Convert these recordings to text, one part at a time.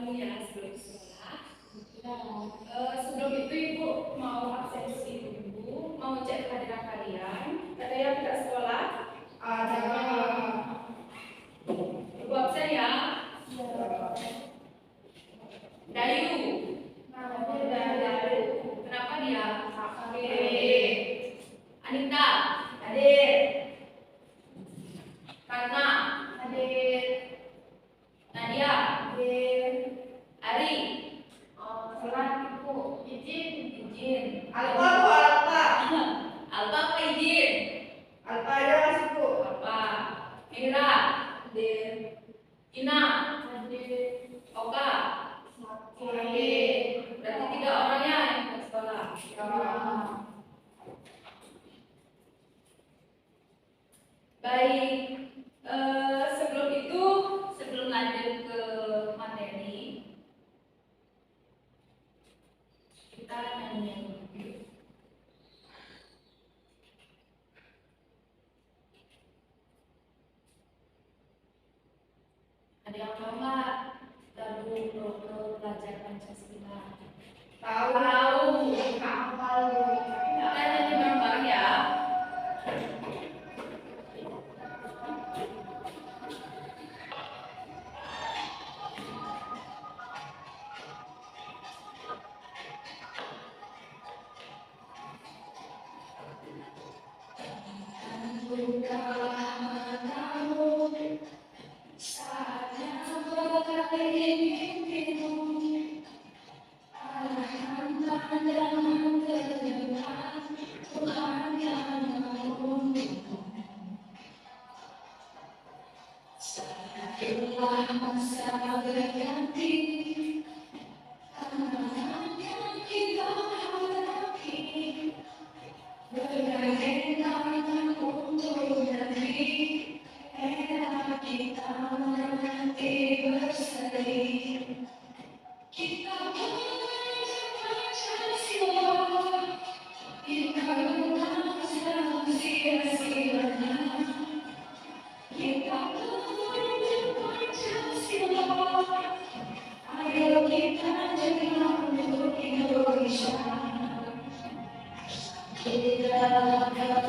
dulu ya sebelum sekolah. Sebelum itu Ibu mau absensi dulu, mau cek kehadiran kalian. Ada yang tidak sekolah? Ada. Ibu absen ya? Dayu. Kenapa dia? Sakit. Anita. Hadir. Karna. Hadir. Nadia. Hadir. Ari. Sholat Ibu. Izin. Alpa Bu, Alpa. Alpa apa izin? Alpa ya masih Bu. Alpa. Mira. Hadir. Ina. Hadir. Oka. Hadir. Berarti 3 orangnya yang ke sekolah. Baik. Sebelum itu, sebelum lanjut ke materi, kita nyanyi dulu. Ada yang tahu nggak lagu Proto Pelajar Pancasila? Tahu. Hafal Bu. Kita nyanyi bareng-bareng ya.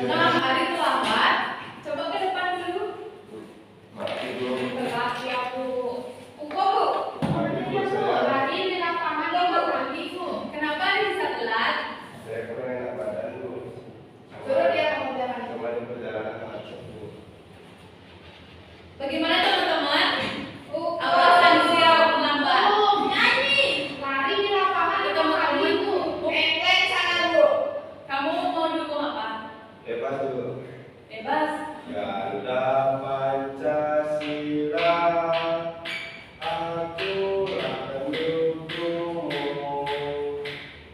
Nah, hari terlambat. Coba ke depan dulu. Laki aku. Bu. Tadi di lapangan Bu. Kenapa bisa telat? Saya kurang enak badan Bu. Suruh dia mengerjakan. Kemarin perjalanan macet Bu. Bagaimana teman-teman? Awas manusia melambat. Nyanyi. Lari di lapangan Ketemu kamu itu. sana Bu. Kamu mau dukung apa? Bebas Bu. Bebas. Garuda Pancasila, aku akan dukungmu.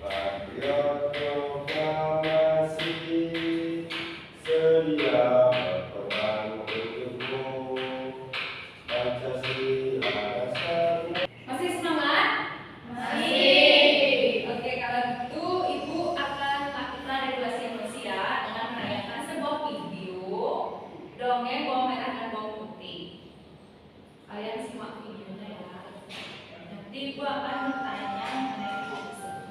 Patriot proklamasi, sedia berperang untukmu. Pancasila dasarnya. Masih semangat? Masih. Oke, kalau gitu Ibu akan melakukan regulasi emosi ya dengan menanyakan sebuah video dongeng bawang merah dan bawang putih. Kalian simak videonya ya. Nanti Ibu akan bertanya mengenai video tersebut.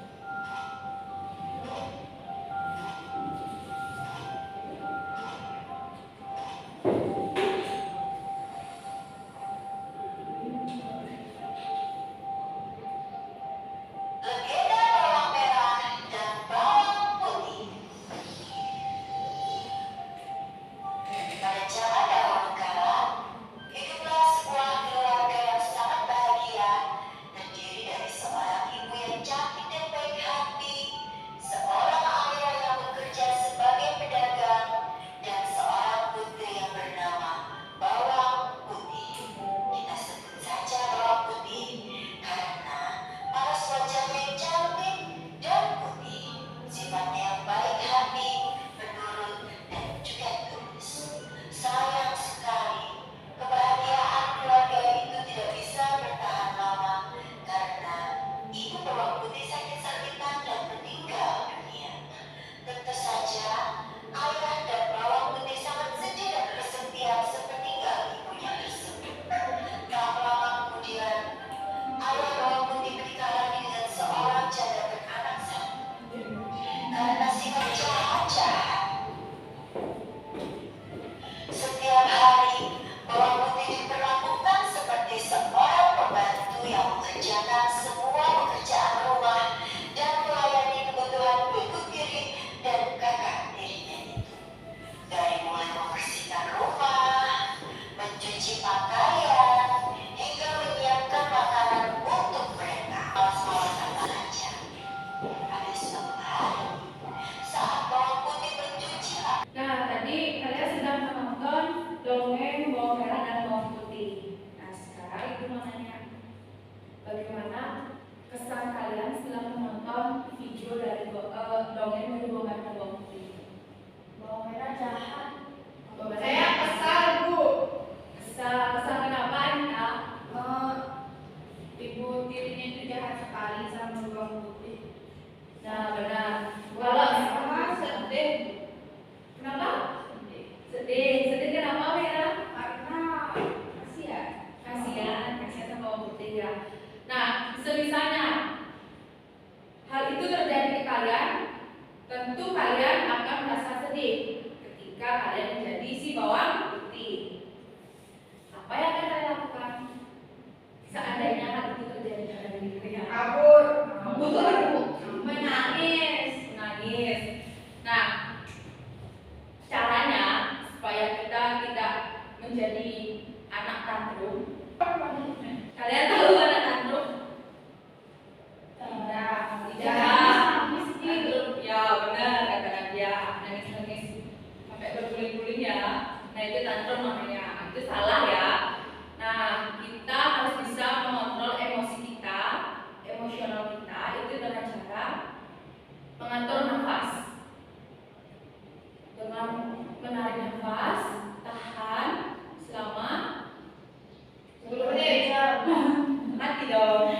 Legenda bawang merah dan bawang putih. Pada zaman dahulu kala, hiduplah sebuah keluarga yang sangat bahagia, terdiri dari seorang nonton video dari dongeng dari Bawang Merah dan Bawang Putih. Bawang merah jahat. Bawang Merah Saya kesal, Bu. kesal kenapa Anita? Ibu tirinya itu jahat sekali sama bawang putih. Nah benar. Kalau Kalau sama sedih. kenapa? Sedih. Sedih kenapa Merah? Karena kasihan. Kasihan sama Bawang Putih ya. Nah, semisalnya hal itu terjadi ke kalian, tentu kalian akan merasa sedih ketika kalian menjadi si bawang putih. Apa yang akan kalian lakukan seandainya hal itu terjadi pada diri kalian? Kabur. Menangis. Nah, caranya supaya kita tidak menjadi anak tantrum. Kalian tahu anak tantrum? Tidak. Ya benar kata Nadia, nangis sampai berguling-guling ya. Nah itu tantrum namanya. Itu salah ya. Nah kita harus bisa mengontrol emosi kita, emosional kita itu dengan cara mengatur nafas. Dengan menarik nafas, tahan selama 10 menit. mati dong.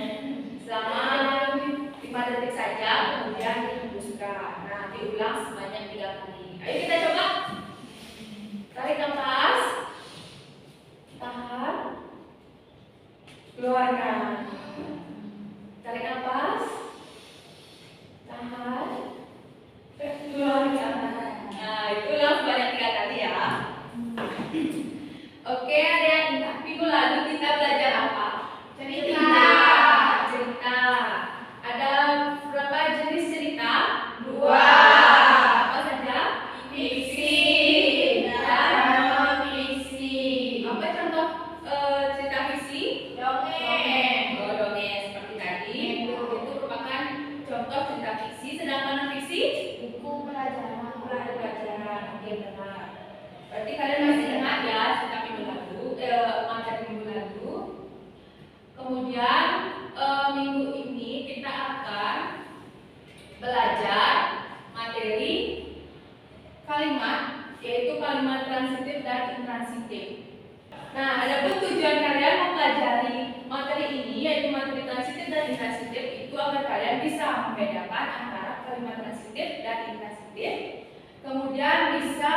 Selama 5 detik saja, kemudian dihembuskan. Nah, diulang sebanyak 3 kali. Ayo kita coba. Tarik nafas, tahan, keluarkan. Tarik nafas, tahan, keluarkan. Nah, itu ulang sebanyak 3 kali ya. Oke, ada yang ingat minggu lalu kita belajar apa? Cerita. Cerita. Ada berapa jenis cerita? 2. Apa saja? Fiksi dan non-fiksi. apa contoh cerita fiksi? Dongeng. Oh, dongeng seperti tadi. Itu merupakan contoh cerita fiksi. Sedangkan non fiksi? Buku pelajaran. Pelajaran. Oke, benar. Berarti kalian masih ingat ya cerita minggu lalu, materi minggu lalu. Kemudian minggu ini kita akan belajar materi kalimat, yaitu kalimat transitif dan intransitif. Nah, adapun tujuan kalian mempelajari materi ini, yaitu materi transitif dan intransitif, itu agar kalian bisa membedakan antara kalimat transitif dan intransitif. Kemudian bisa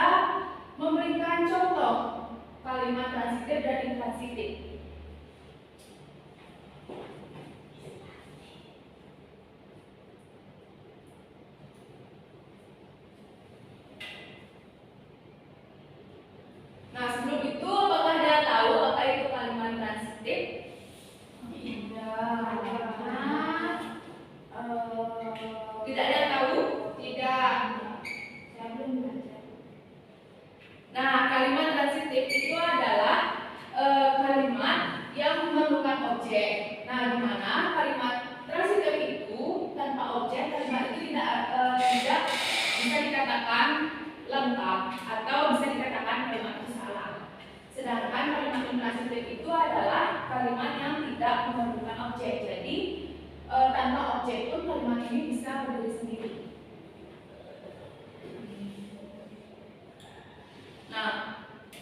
memberikan contoh kalimat transitif dan intransitif. Nah, sebelum itu apakah Anda tahu apa itu kalimat transitif? Tidak ada yang tahu? Tidak. Saya belum belajar. Nah, kalimat transitif itu adalah kalimat yang memerlukan objek. Nah, di mana kalimat transitif itu tanpa objek, kalimat itu tidak bisa dikatakan lengkap atau bisa dikatakan kalimat itu salah. Sedangkan kalimat intransitif itu adalah kalimat yang tidak memerlukan objek. Jadi tanpa objek pun kalimat ini bisa berdiri sendiri. Nah,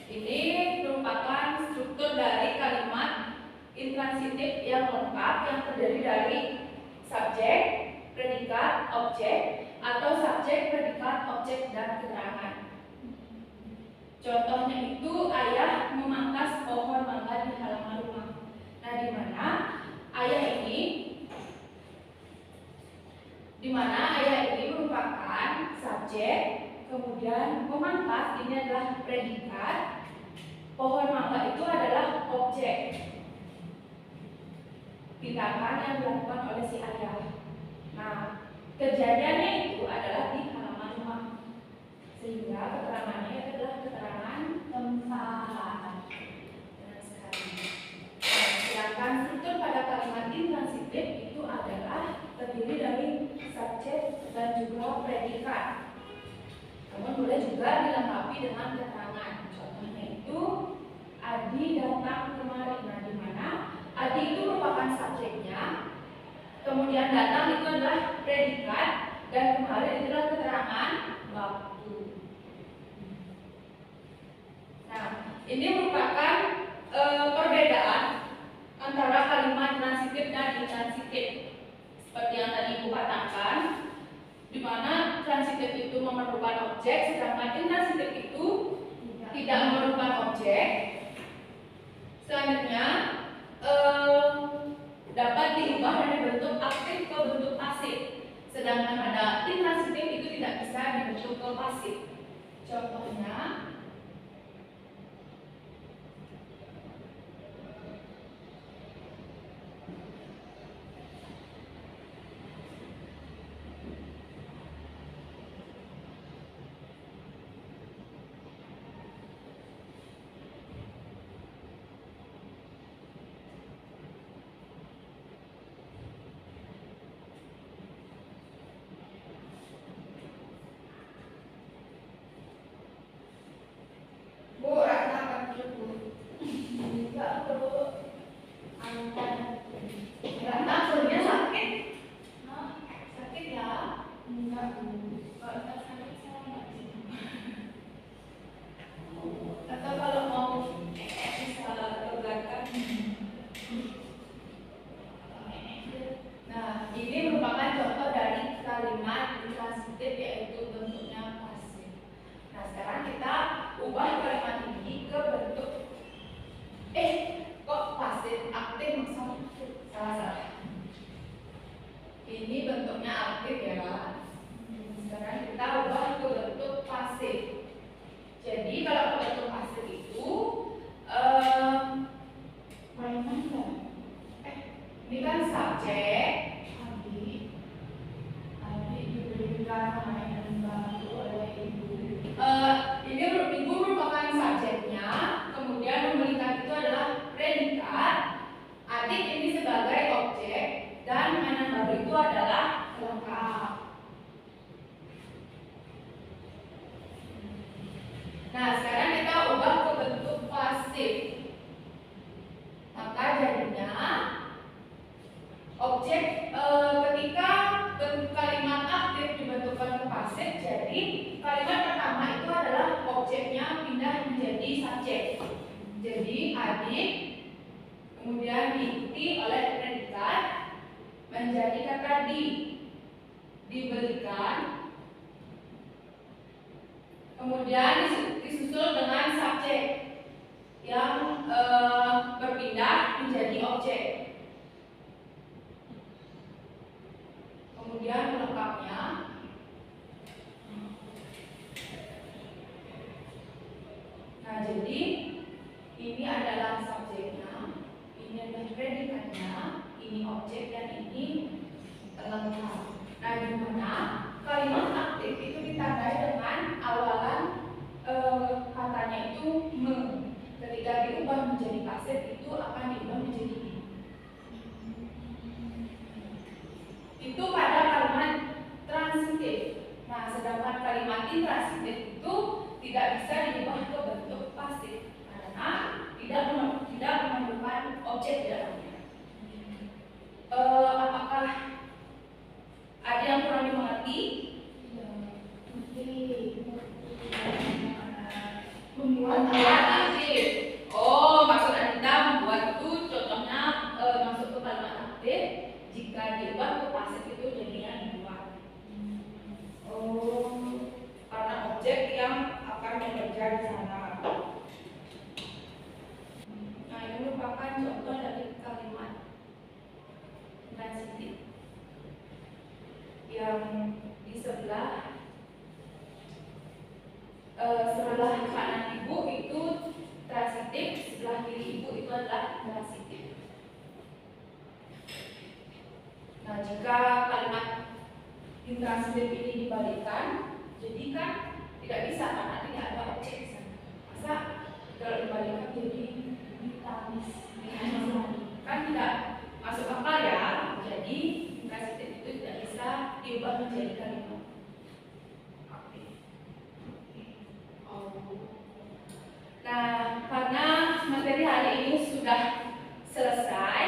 ini merupakan struktur dari kalimat intransitif yang lengkap yang terdiri dari subjek, predikat, objek, atau subjek, predikat, objek, dan keterangan. Contohnya itu ayah memangkas pohon mangga di halaman rumah. Nah, di mana ayah ini merupakan subjek, kemudian memangkas ini adalah predikat, pohon mangga itu adalah objek tindakan yang dilakukan oleh si ayah. Nah, kejadiannya itu adalah di halaman rumah, sehingga keterangannya itu adalah keterangan tempat. Benar sekali. Nah, sedangkan struktur pada kalimat intransitif itu adalah terdiri dari subjek dan juga predikat. Namun boleh juga dilengkapi dengan keterangan. Contohnya itu Adi datang kemari. Nah, di mana Adi itu merupakan subjeknya, Kemudian datang itu adalah predikat dan kemarin itu adalah keterangan waktu. Nah, ini merupakan perbedaan antara kalimat transitif dan intransitif. Seperti yang tadi Ibu katakan, di mana transitif itu memerlukan objek, sedangkan intransitif itu tidak memerlukan objek. Selanjutnya dapat diubah dari bentuk aktif ke bentuk pasif, sedangkan pada intransitif itu tidak bisa dibentuk ke pasif. Contohnya, Bu, Ratna akan cukup. Enggak perlu angkat. Ratna perutnya sakit? Sakit ya? Enggak, Bu. Kalau nggak sakit saya nggak bisa. Atau kalau mau bisa ke belakang. Nah, ini merupakan contoh dari kalimat intransitif yaitu bentuknya pasif. Nah, sekarang kita ubah kalimat ini ke bentuk kok pasif aktif maksudnya salah. Ini bentuknya aktif ya. Sekarang kita ubah ke bentuk pasif. Jadi kalau ke bentuk pasif itu ini kan subjek. Adik diberikan mainan baru oleh ibu. Ini ibu merupakan subjeknya, kemudian memberikan itu adalah predikat, adik ini sebagai objek, dan mainan baru itu adalah pelengkap. Nah, sekarang kita ubah ke bentuk pasif. Maka jadinya objek ketika bentuk kalimat aktif dibentukkan ke pasif, jadi kalimat pertama itu adalah objeknya pindah menjadi subjek. Jadi adik kemudian diikuti oleh predikat menjadi kata diberikan, kemudian disusul dengan subjek yang berpindah menjadi objek. Kemudian pelengkapnya nah, jadi ini adalah subjeknya, ini adalah predikatnya, ini objek dan ini pelengkap. Nah, di mana kalimat aktif itu ditandai dengan awalan katanya itu me. Ketika diubah menjadi pasif itu akan diubah menjadi i. Itu pada kalimat transitif. Nah, sedangkan kalimat intransitif itu tidak bisa diubah ke bentuk pasif karena tidak memerlukan objek di dalamnya. Apakah ada yang kurang dimengerti? Membuat Aktif. Oh, maksud Anda membuat itu contohnya masuk ke kalimat aktif. Jika diubah ke pasif itu jadinya dibuat. Oh, karena objek yang akan bekerja di sana. Nah, ini merupakan contoh dari kalimat transitif yang di sebelah kanan ibu itu transitif, sebelah kiri ibu itu adalah transitif. Nah, jika kalimat intransitif ini dibalikkan, jadi kan tidak bisa karena tidak ada objek di sana. Masa kalau dibalikkan jadi ditamis, kan tidak masuk akal ya. Jadi intransitif itu tidak bisa diubah menjadi kalimat aktif. Nah, karena materi hari ini sudah selesai,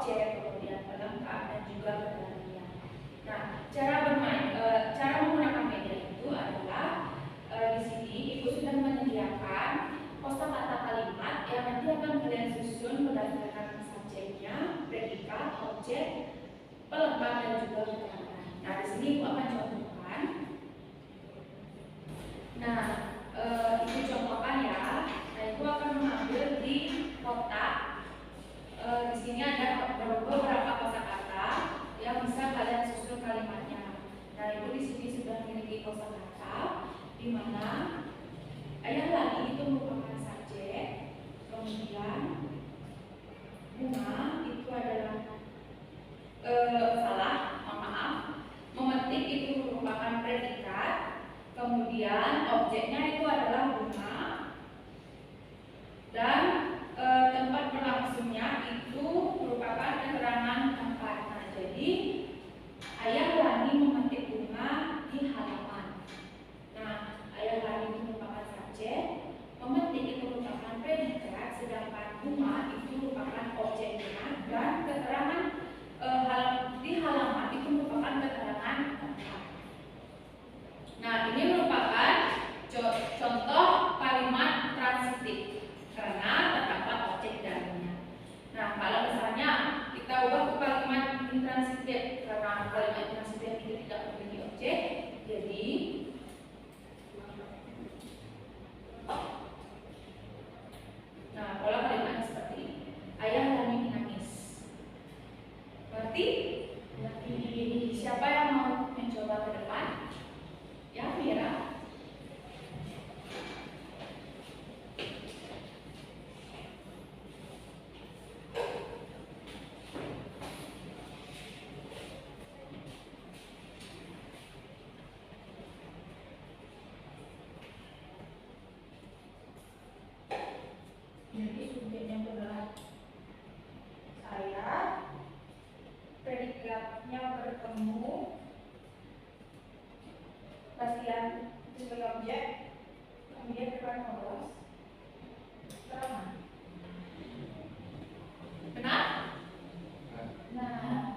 objek, kemudian pelengkap dan juga pergantian. Nah, cara menggunakan media itu adalah di sini Ibu sudah menyediakan kosakata kalimat yang nanti akan kalian susun berdasarkan subjeknya, predikat, objek, pelengkap dan juga keterangan. Nah, di sini Ibu akan contohkan. Nah, Ibu contohkan ya. Nah, Ibu akan mengambil di kotak. Di sini ada beberapa kosakata yang bisa kalian susun kalimatnya. Nah, Ibu di sini sudah memiliki kosakata di mana ayah lagi itu merupakan subjek, kemudian bunga itu adalah memetik itu merupakan predikat, kemudian objeknya itu adalah bunga, dan tempat berlangsungnya itu merupakan keterangan tempat. Nah, jadi ayah Lani memetik bunga di halaman. Nah, ayah Lani itu merupakan subjek, memetik itu merupakan predikat, sedangkan bunga itu merupakan objeknya, dan keterangan di halaman itu merupakan keterangan tempat. Nah, ini merupakan contoh kalimat transitif karena terdapat objek dalamnya. Nah, kalau misalnya kita ubah ke kalimat intransitif karena kalimat intransitif itu tidak memiliki objek, jadi nah, pola kalimatnya seperti ini. Ayah Lani menangis. Berarti siapa yang mau mencoba ke depan? Ya, Mira. Jadi subjeknya adalah saya, predikatnya bertemu, pasien itu sebagai objek, kemudian depan polos, keterangan. Benar? Nah,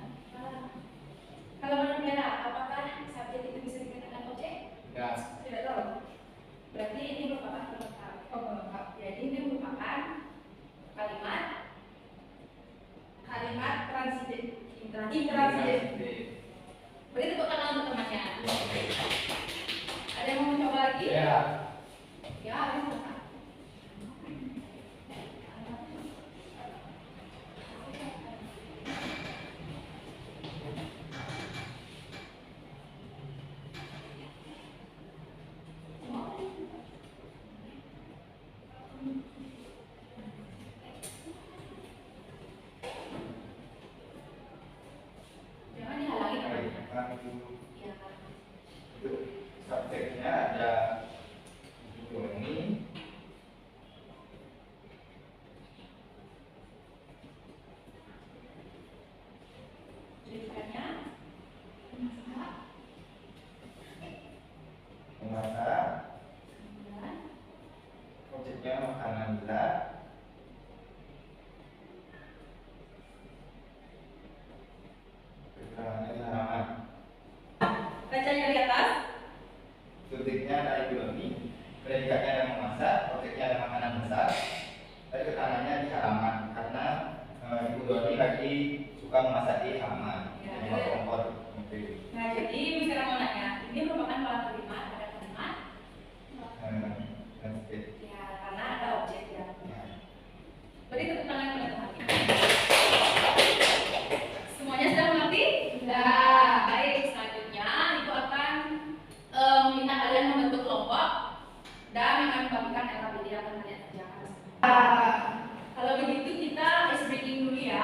kalau menurut Mira, apakah subjek itu bisa dikatakan objek? Ya. Tidak tahu. Berarti ini merupakan pelengkap. Pelengkap. Jadi ini merupakan kalimat transitif. Intransitif. Beri tepuk tangan untuk temannya. Ada yang mau mencoba lagi? Ya. Ya, bisa. Jangan dihalangi temannya. Ya. Subjeknya ada ini. Tulisannya Memasak. Objeknya makanan berat. Keterangannya di halaman. bacanya di atas. Subjeknya ada Ibu Doni, predikatnya ada memasak, objeknya ada makanan besar. Tapi keterangannya di halaman karena Ibu Doni lagi suka memasak di halaman. Ya. Di bawah kompor. Nah, jadi misalnya mau nanya, ini merupakan pola kalimat, ada kalimat. Ya, karena ada objek di dalamnya. Beri tepuk tangan kepada temannya. Semuanya sudah mengerti? Sudah. Baik, selanjutnya Ibu akan meminta kalian membentuk kelompok dan akan membagikan LKPD yang akan kalian kerjakan. Kalau begitu kita ice breaking dulu ya.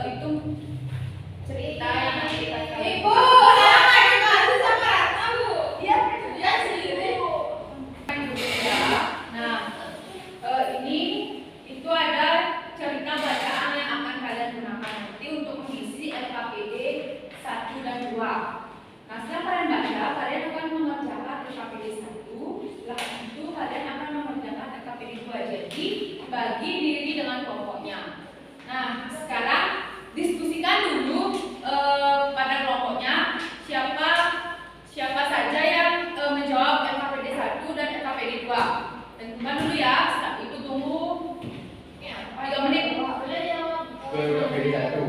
itu cerita yang nanti kita Ibu, saya nggak dibantu sama Ratna, Bu. Dia kerja sendiri. Nah, ini itu ada cerita bacaan yang akan kalian gunakan nanti untuk mengisi LKPD 1 dan 2. Nah, setelah kalian baca, kalian akan mengerjakan LKPD 1. Setelah itu kalian akan mengerjakan LKPD 2. Jadi, bagi diri dengan kelompoknya. Nah, sekarang diskusikan dulu pada kelompoknya siapa saja yang menjawab LKPD 1 dan LKPD 2. Tentukan dulu ya, setelah itu tunggu 3 menit. Boleh jawab. LKPD 1.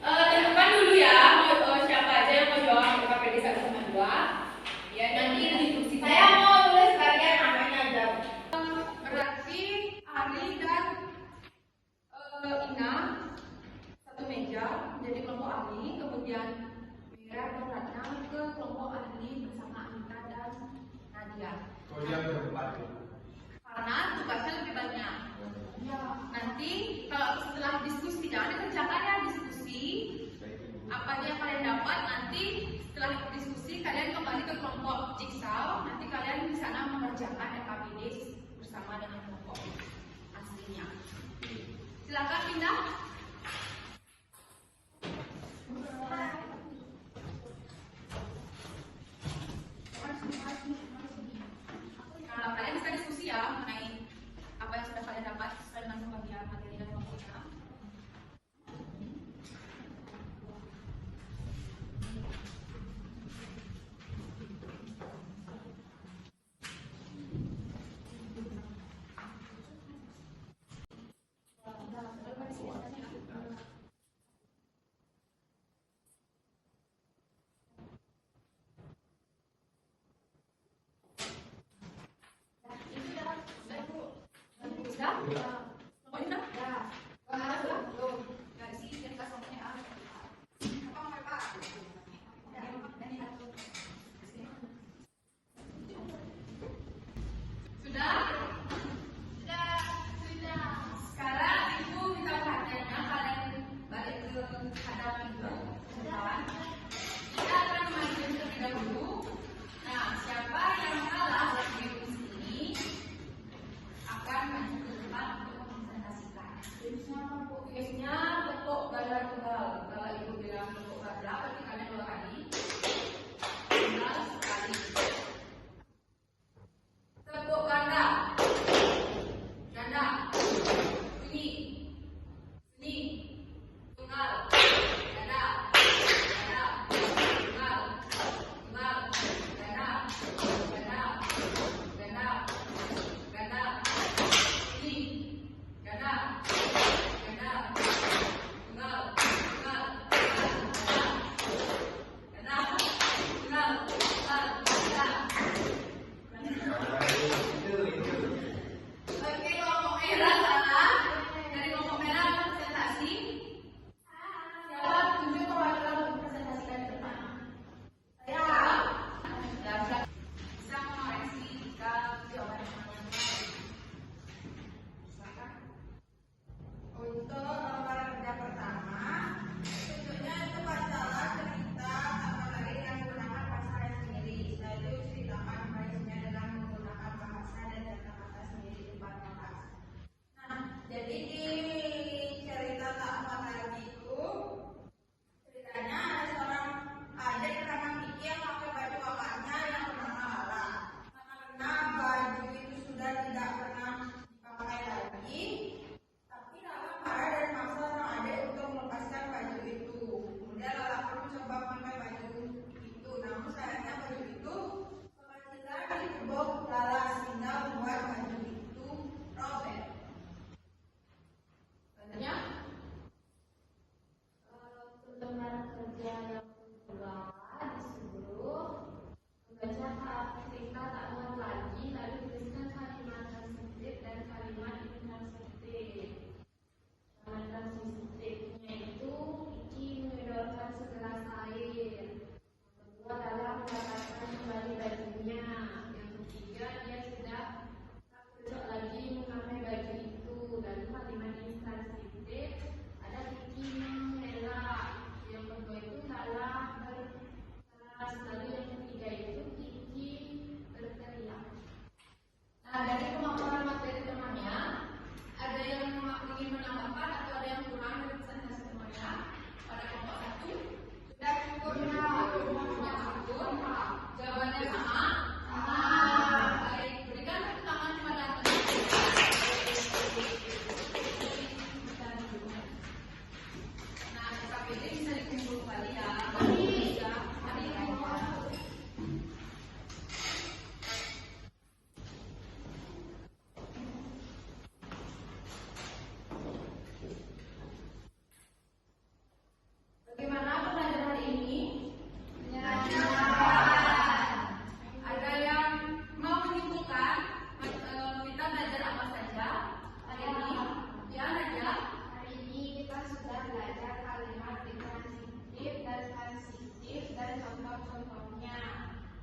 Tentukan dulu ya, siapa aja yang mau jawab LKPD 1 sama 2. Ya, nanti diskusi. Saya mau tulis bagian namanya aja. Berarti Ari dan Ina satu meja menjadi kelompok Ari, kemudian Mira dan Ratna ke kelompok Ari bersama Anita dan Nadia. Oh, dia berempat. Karena tugasnya lebih banyak. Nanti kalau setelah diskusi, jangan dikerjakan ya diskusi.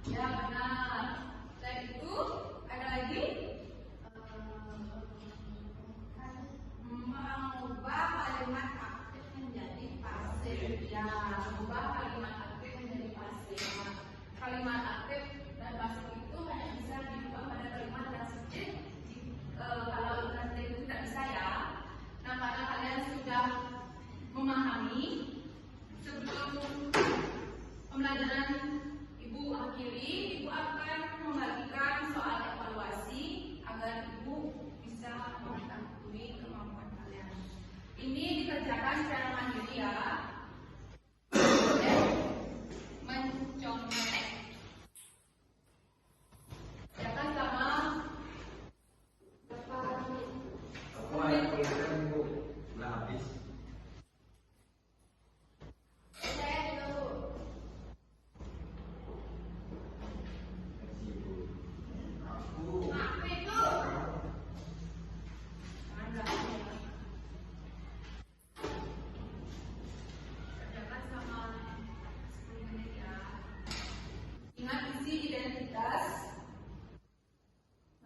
Ya benar. Selain itu ada lagi Mengubah kalimat aktif menjadi pasif. ya mengubah kalimat aktif menjadi pasif. Kalimat aktif dan pasif itu hanya bisa diubah pada kalimat transitif. Kalau transitif itu tidak bisa ya. Nah karena kalian sudah memahami, sebelum pembelajaran Ibu akhiri, Ibu akan membagikan soal evaluasi agar Ibu bisa mengetahui kemampuan kalian. Ini dikerjakan secara mandiri ya. Mencontek. Kerjakan selama berapa menit? Aku ada tulisan Bu, udah habis. Saya dulu. Kasih Bu. Aku. Aku itu. Kerjakan selama 10 menit ya. Ingat isi identitas,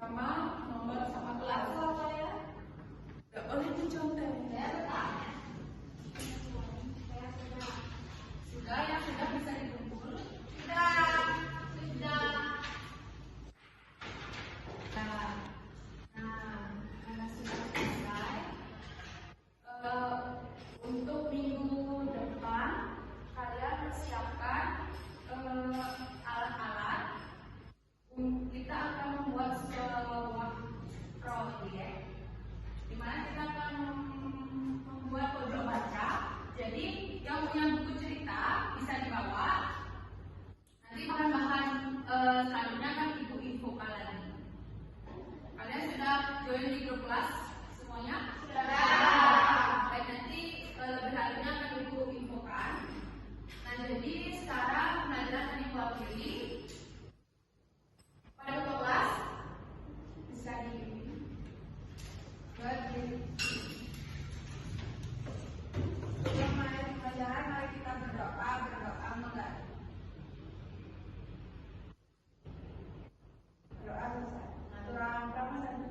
nama, nomor, sama kelas apa ya. Gak boleh dicontek. Saya bertanya. Sudah yang sudah bisa dikumpul. Sudah. Karena sudah selesai, untuk minggu depan kalian persiapkan alat-alat. Kita akan membuat sebuah proyek di mana kita akan membuat pojok baca. Jadi yang punya buku cerita bisa dibawa. Nanti bahan-bahan selanjutnya kan Ibu infokan lagi. Kalian sudah join di grup kelas semuanya? Sudah. Baik, nanti lebih lanjutnya akan Ibu infokan. Nah, jadi sekarang pembelajaran akan Ibu akhiri. Pada ketua kelas bisa dibagi. Sebelum mulai pelajaran, mari kita berdoa menggali. Berdoa selesai. Aturan pertama tadi.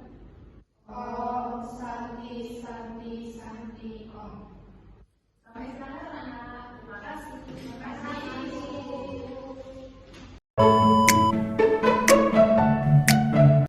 Om Santi Santi Santi Om. Sampai sekarang